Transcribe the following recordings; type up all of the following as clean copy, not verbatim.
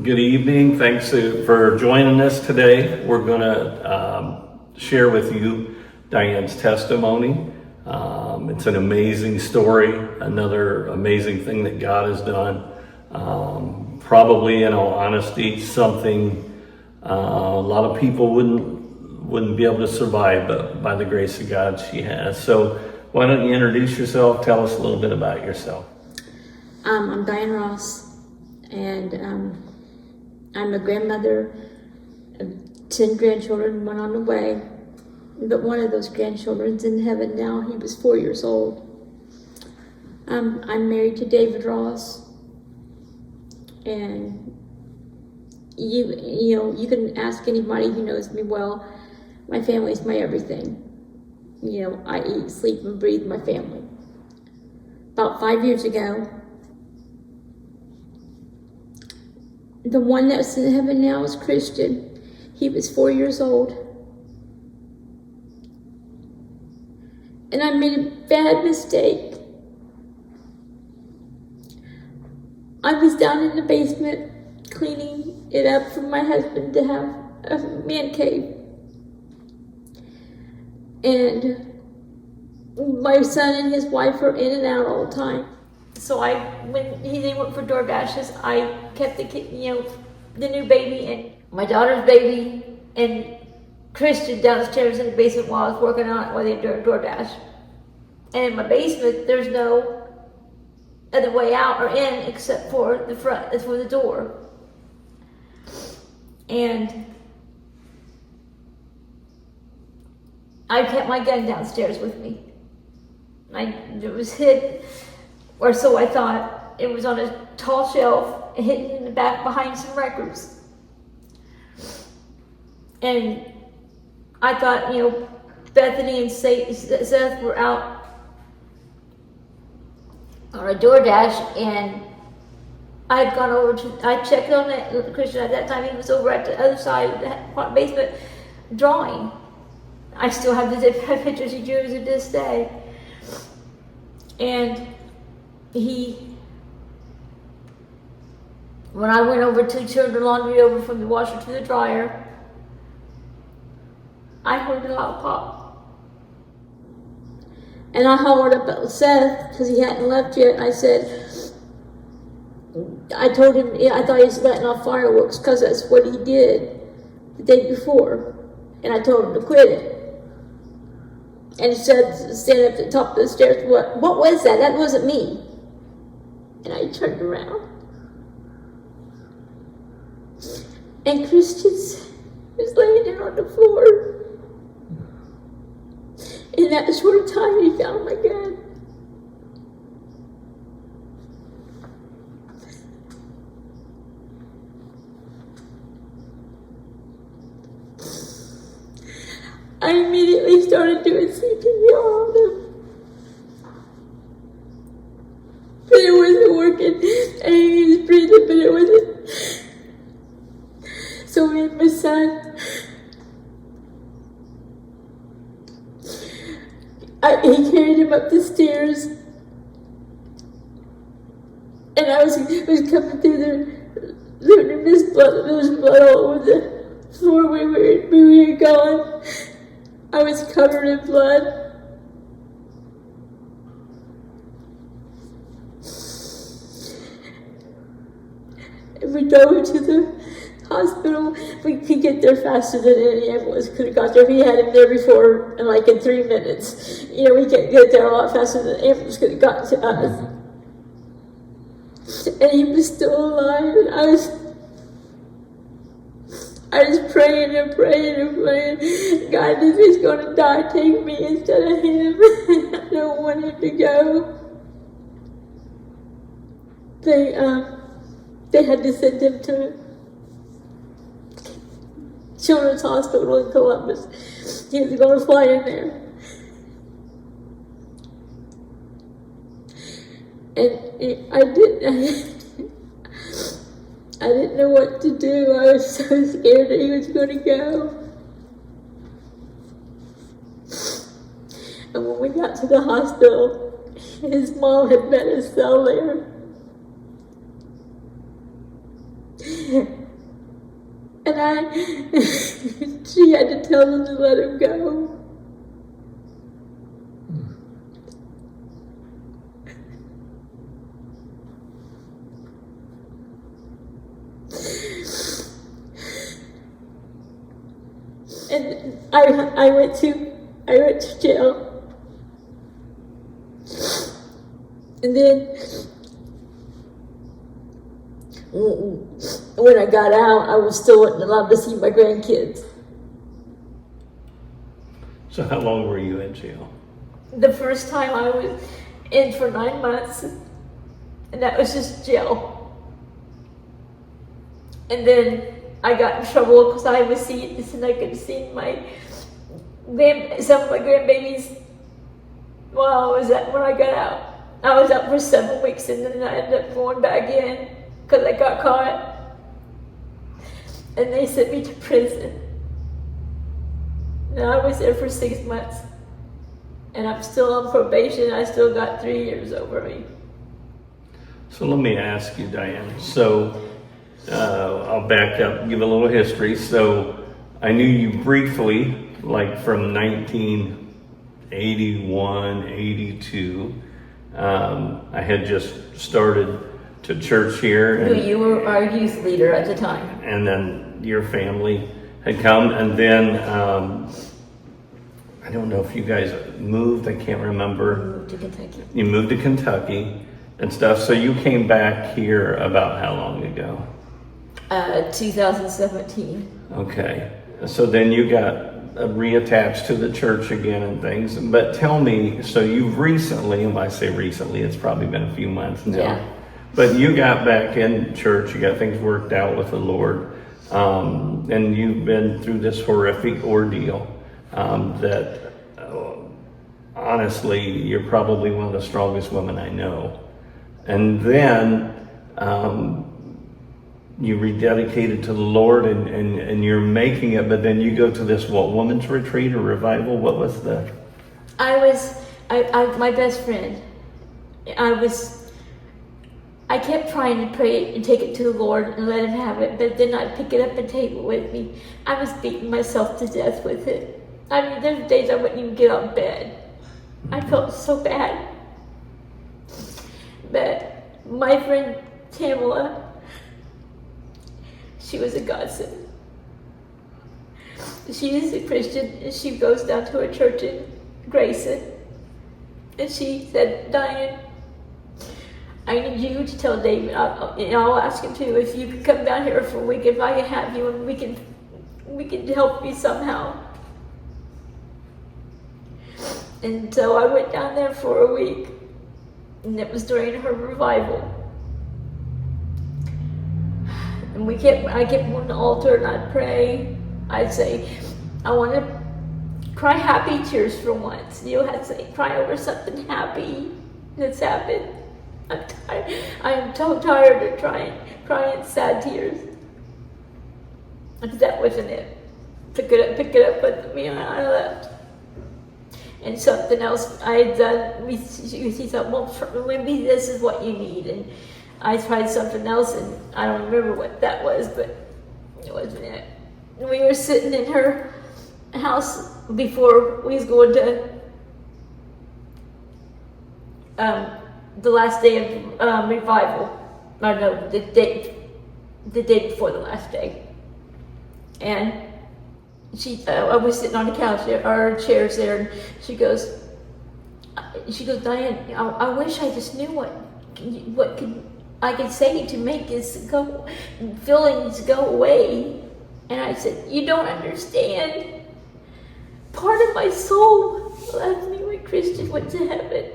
Good evening. Thanks for joining us today. We're going to share with you Diane's testimony. It's an amazing story, another amazing thing that God has done. Probably, in all honesty, something a lot of people wouldn't be able to survive, but by the grace of God, she has. So why don't you introduce yourself? Tell us a little bit about yourself. I'm Diane Ross, and I'm a grandmother of 10 grandchildren, one on the way. But one of those grandchildren's in heaven now. He was 4 years old. I'm married to David Ross, and you can ask anybody who knows me well. My family's my everything. I eat, sleep, and breathe my family. About 5 years ago, the one that's in heaven now is Christian. He was 4 years old. And I made a bad mistake. I was down in the basement cleaning it up for my husband to have a man cave. And my son and his wife are in and out all the time. So when they went for DoorDashes, I kept the kid, the new baby and my daughter's baby and Christian downstairs in the basement while I was working on it while they were doing DoorDash. And in my basement, there's no other way out or in except for the front, that's for the door. And I kept my gun downstairs with me. It was hidden, or so I thought. It was on a tall shelf, hidden in the back behind some records. And I thought, Bethany and Seth were out on a DoorDash, and I had gone over I checked on that Christian at that time. He was over at the other side of the basement drawing. I still have the pictures he drew to this day. And when I went over to turn the laundry over from the washer to the dryer, I heard a loud pop. And I hollered up at Seth because he hadn't left yet. And I told him, I thought he was letting off fireworks because that's what he did the day before. And I told him to quit it. And he said, stand up at the top of the stairs. What was that? That wasn't me. And I turned around. And Christian was laying there on the floor. In that short time, he found my gun. I immediately started doing CPR on him. But it wasn't working. And he was breathing, but it wasn't. So me and my son, he carried him up the stairs. And I was coming through the living room. There was blood all over the floor where we were gone. I was covered in blood. And we drove to the hospital. We could get there faster than any ambulance could have got there. We had him there before, in 3 minutes. We could get there a lot faster than the ambulance could have gotten to us. And he was still alive. And I was praying and praying and praying. God, if he's going to die, take me instead of him. I don't want him to go. They had to send him to Children's Hospital in Columbus. He was going to fly in there. And I didn't know what to do. I was so scared that he was going to go. And when we got to the hospital, his mom had met us cell there. and she had to tell them to let him go. And I went to jail. And then when I got out, I was still wasn't allowed to see my grandkids. So how long were you in jail? The first time I was in for 9 months, and that was just jail. And then I got in trouble because I was seeing this, and I could see some of my grandbabies while when I got out. I was out for 7 weeks, and then I ended up going back in because I got caught, and they sent me to prison. And I was there for 6 months, and I'm still on probation. I still got 3 years over me. So let me ask you, Diane. So I'll back up, give a little history. So I knew you briefly, like from 1981, 82. I had just started to church here. And you were our youth leader at the time. And then your family had come. And then I don't know if you guys moved, I can't remember. Moved to Kentucky. You moved to Kentucky and stuff. So you came back here about how long ago? 2017. Okay. So then you got reattached to the church again and things. But tell me, so you've recently, and when I say recently, it's probably been a few months now. Yeah. But you got back in church, you got things worked out with the Lord. And you've been through this horrific ordeal that honestly, you're probably one of the strongest women I know. And then you rededicated to the Lord and you're making it, but then you go to this, woman's retreat or revival? What was the? My best friend, I kept trying to pray and take it to the Lord and let him have it, but then I'd pick it up and take it with me. I was beating myself to death with it. I mean, there's days I wouldn't even get out of bed. I felt so bad. But my friend Tamala, she was a godsend. She is a Christian, and she goes down to a church in Grayson. And she said, Diane, I need you to tell David, I'll ask him too, if you could come down here for a week, if I can have you, and we can help you somehow. And so I went down there for a week, and it was during her revival. And I kept on the altar, and I'd pray. I'd say, I want to cry happy tears for once. You have to say, cry over something happy that's happened. I'm tired. I am so tired of crying sad tears. But that wasn't it. Pick it up with me, and I left. And something else I had done, she thought, well, maybe this is what you need. And I tried something else, and I don't remember what that was, but it wasn't it. And we were sitting in her house before we was going to the last day of revival. Or no, the day before the last day. And I was sitting on the couch there, our chairs there, and she goes, Diane, I wish I just knew what I could say to make this feelings go away. And I said, you don't understand. Part of my soul left me when Christian went to heaven.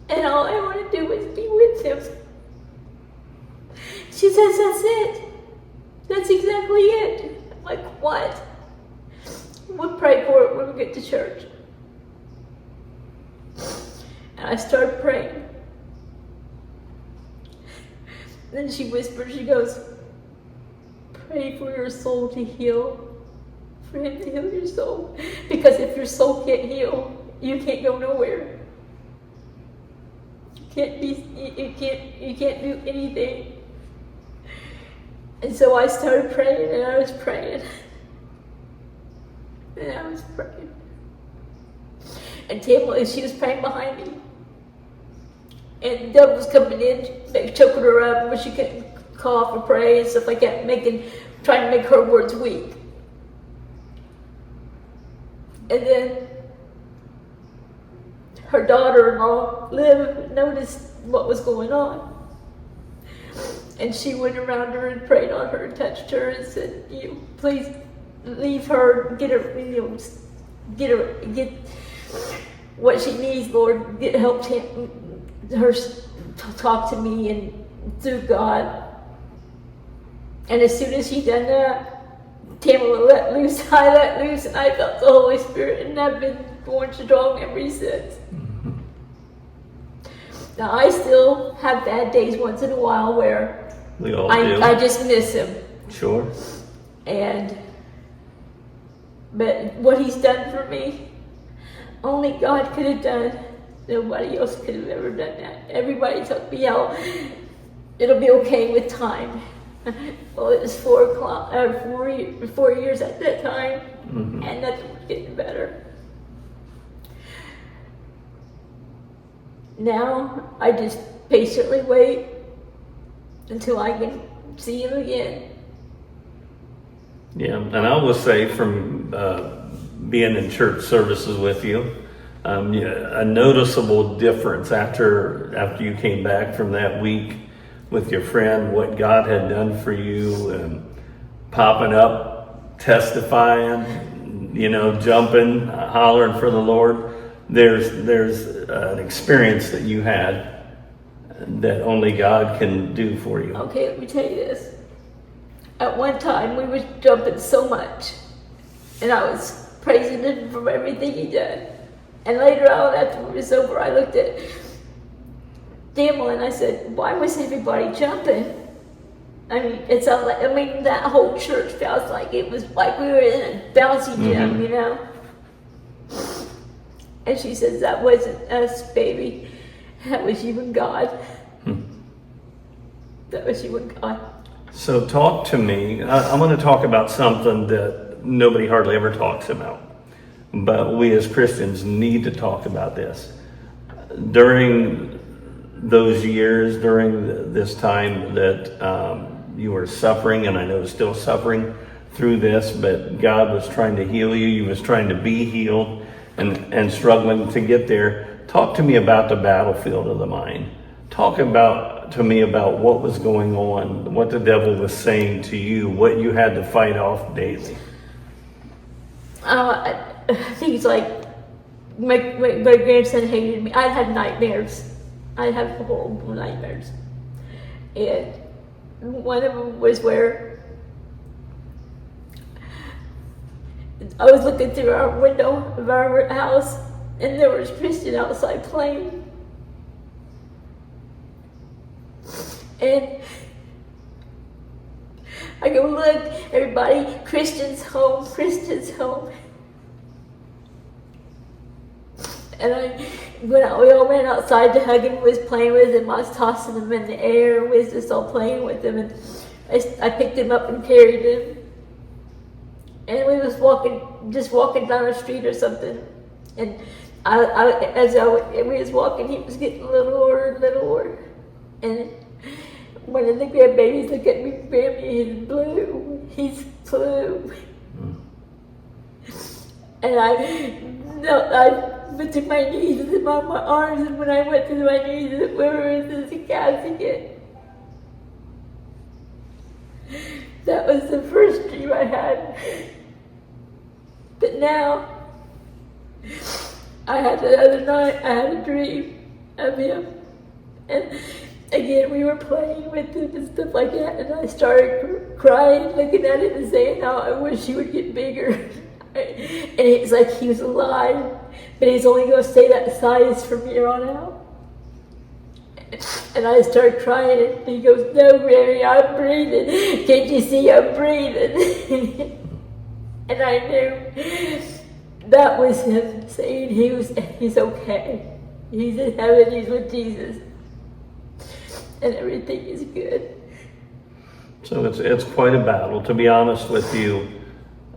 And all I want to do is be with him. She says, that's it. That's exactly it. I'm like, what? We'll pray for it when we get to church. And I started praying. Then she whispered, she goes, pray for your soul to heal. For him to heal your soul. Because if your soul can't heal, you can't go nowhere. You can't do anything. And so I started praying, and I was praying. And I was praying. And Tamala, she was praying behind me. And the devil was coming in, choking her up, but she couldn't cough or pray and stuff like that, trying to make her words weak. And then her daughter-in-law, Liv, noticed what was going on. And she went around her and prayed on her and touched her and said, please leave her, get her, get what she needs, Lord, help her talk to me and through God. And as soon as she done that, Tamala let loose, I let loose, and I felt the Holy Spirit, and I've been going strong ever since. Now, I still have bad days once in a while where we all do. I just miss him. Sure. But what he's done for me, only God could have done. Nobody else could have ever done that. Everybody told me how it'll be okay with time. Well, it was 4 years at that time, and nothing was getting better. Now, I just patiently wait until I can see him again. Yeah, and I will say from being in church services with you, a noticeable difference after you came back from that week with your friend, what God had done for you, and popping up, testifying, jumping, hollering for the Lord. There's an experience that you had that only God can do for you. Okay, let me tell you this. At one time, we was jumping so much, and I was praising him for everything he did. And later on, after it was over, I looked at Tamala and I said, "Why was everybody jumping?" I mean, that whole church felt like it was like we were in a bouncy gym, And she says, "That wasn't us, baby. That was you and God. That was you and God." So talk to me. I'm going to talk about something that nobody hardly ever talks about. But we as Christians need to talk about this. During those years, during this time that you were suffering, and I know still suffering through this, but God was trying to heal you. You was trying to be healed and struggling to get there. Talk to me about the battlefield of the mind. Talk to me about what was going on, what the devil was saying to you, what you had to fight off daily. Things like my grandson hated me. I'd have nightmares. I'd have horrible nightmares. And one of them was where I was looking through our window of our house, and there was Christian outside playing. And I go, "Look, everybody, Christian's home, Christian's home." And we all ran outside to hug him, was playing with him. I was tossing him in the air, we was just all playing with him. And I picked him up and carried him. And we was walking down the street or something. And we was walking, he was getting littler. And one of the grandbabies looked at me, "Grammy, he's blue. And I went to my knees and him on my arms, and when I went to my knees, we were in the casket. That was the first dream I had. But now, the other night, I had a dream of him. And again, we were playing with him and stuff like that, and I started crying, looking at it and saying how I wish he would get bigger. And it's like he was alive, but he's only going to stay that size from here on out. And I started crying, and he goes, "No, Grammy, I'm breathing. Can't you see I'm breathing?" And I knew that was him saying he's okay. He's in heaven, he's with Jesus. And everything is good. So it's quite a battle. To be honest with you,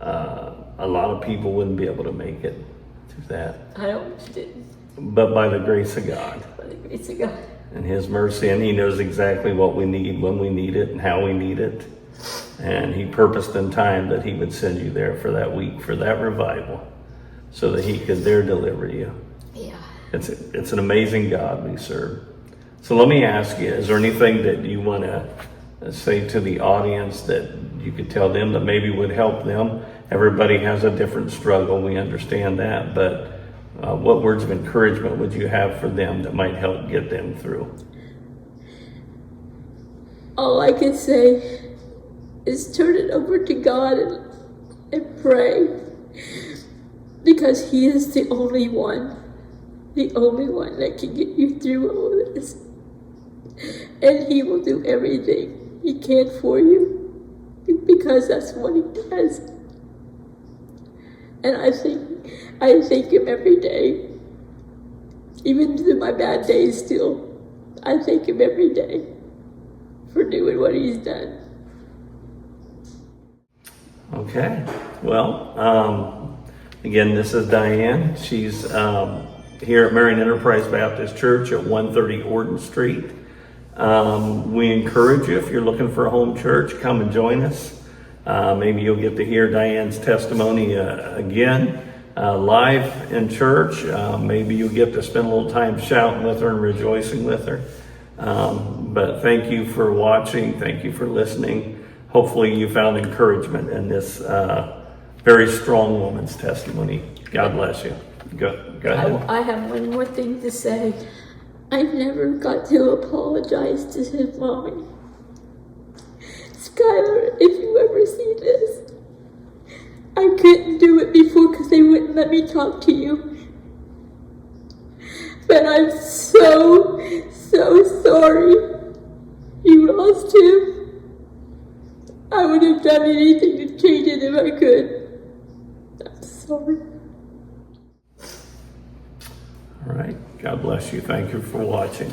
a lot of people wouldn't be able to make it through that. I don't wish it didn't. But by the grace of God By the grace of God. and His mercy, and He knows exactly what we need, when we need it, and how we need it. And He purposed in time that He would send you there for that week, for that revival, so that He could there deliver you. Yeah. It's an amazing God we serve. So let me ask you, is there anything that you want to say to the audience that you could tell them that maybe would help them? Everybody has a different struggle, we understand that, but what words of encouragement would you have for them that might help get them through? All I can say is turn it over to God and pray, because He is the only one that can get you through all of this. And He will do everything He can for you, because that's what He does. And I thank Him every day, even through my bad days still. I thank Him every day for doing what He's done. Okay, well, again, this is Diane. She's here at Marion Enterprise Baptist Church at 130 Orton Street. We encourage you, if you're looking for a home church, come and join us. Maybe you'll get to hear Diane's testimony again live in church. Maybe you'll get to spend a little time shouting with her and rejoicing with her. But thank you for watching. Thank you for listening. Hopefully you found encouragement in this very strong woman's testimony. God bless you. Go ahead. I have one more thing to say. I never got to apologize to his mommy. Skylar, if you ever see this, I couldn't do it before because they wouldn't let me talk to you. But I'm so sorry you lost him. I would have done anything to change it if I could. I'm sorry. All right. God bless you. Thank you for watching.